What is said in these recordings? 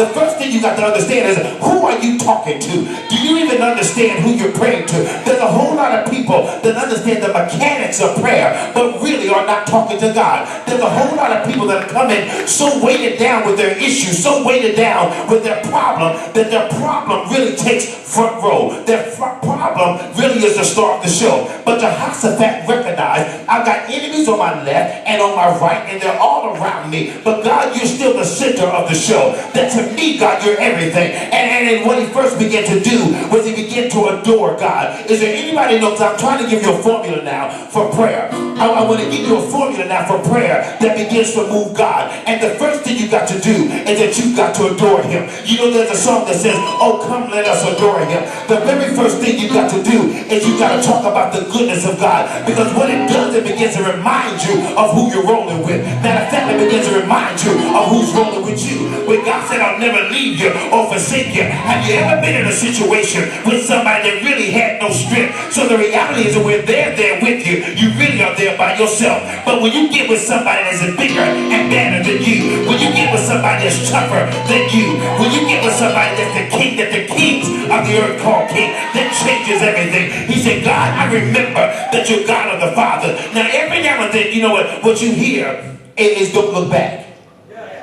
the first thing you got to understand is, who are you talking to? Do you even understand who you're praying to? There's a whole lot of people that understand the mechanics of prayer, but really are not talking to God. There's a whole lot of people that come in so weighted down with their issues, so weighted down with their problem, that their problem really takes front row. Their problem really is the star of the show. But Jehoshaphat recognized, I've got enemies on my left and on my right, and they're all around me. But God, you're still the center of the show. That to me, God, you're everything. And what he first began to do was he began to adore God. Is there anybody knows? I'm trying to give you a formula now for prayer. I want to give you a formula now for prayer that begins to move God. And the first thing you got to do is that you've got to adore him. You know, there's a song that says, oh, come, let us adore him. The very first thing you got to do is you got to talk about the goodness of God. Because what it does, it begins to remind you of who you're rolling with. Matter of fact, it begins to remind you of who's rolling with you. When God said, I'll never leave you or forsake you. Have you ever been in a situation with somebody that really had no strength? So the reality is that when they're there with you, you really are there by yourself. But when you get with somebody that's bigger and better than you, when you get with somebody that's tougher than you, when you get with somebody that's the king, that the kings of the earth call king, that changes everything. He said, God, I remember that you're God of the Father. Now every now and then, you know what you hear is don't look back.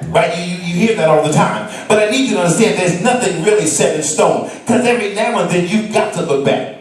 Right? You hear that all the time. But I need you to understand there's nothing really set in stone. Because every now and then you've got to look back.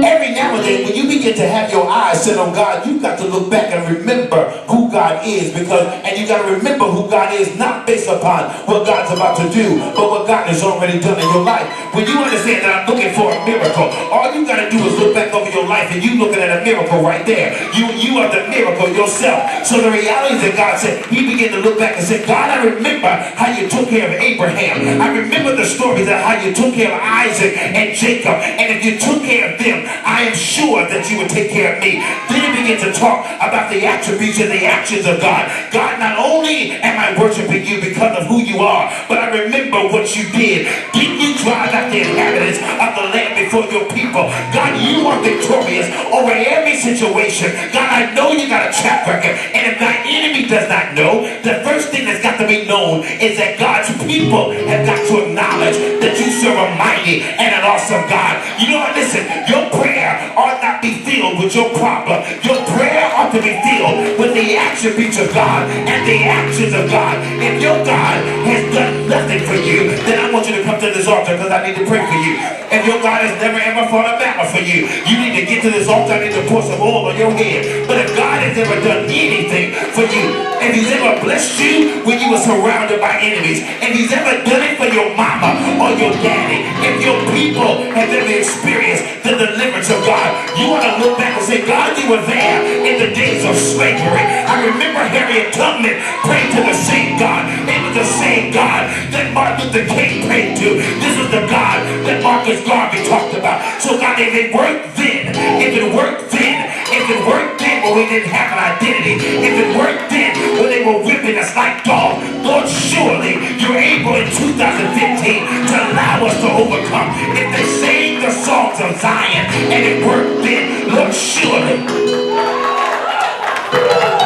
Every now and then, when you begin to have your eyes set on God, you've got to look back and remember who God is. And you got to remember who God is, not based upon what God's about to do, but what God has already done in your life. When you understand that I'm looking for a miracle, all you got to do is look back over your life and you looking at a miracle right there. You are the miracle yourself. So the reality is that God said, he began to look back and said, God, I remember how you took care of Abraham. I remember the stories of how you took care of Isaac and Jacob. And if you took care of them, I am sure that you would take care of me. Then he began to talk about the attributes and the actions of God. God, not only am I worshiping you because of who you are, but I remember what you did. Didn't you drive out the inhabitants of the land before your people? God, you are victorious over every situation. God, I know you got a track record. And if my enemy does not know, the first thing that's got to be known is that God's people have got to acknowledge that you serve a mighty and an awesome God. You know what? Listen, your prayer ought not be filled with your problem. Your prayer ought to be filled with the attributes of God and the actions of God. If your God has done nothing for you, then I want you to come to this altar because I need to pray for you. If your God has never ever fought a battle for you, you need to get to this altar. I need to pour some oil on your head. But if God has ever done anything for you, if he's ever blessed you when you were surrounded by enemies, if he's ever done it for your mama or your daddy, if your people have ever experienced the deliverance of God, you want to look back and say, God, you were there in the days of slavery. I remember Harriet Tubman prayed to the same God. It was the same God that Martin Luther King prayed to. This is the God that Marcus Garvey talked about. So God, if it worked then, if it worked then, if it worked then when we didn't have an identity, if it worked then when they were whipping us like dogs, Lord, surely you're able in 2015 to allow us to overcome. If they sang the songs of Zion and it worked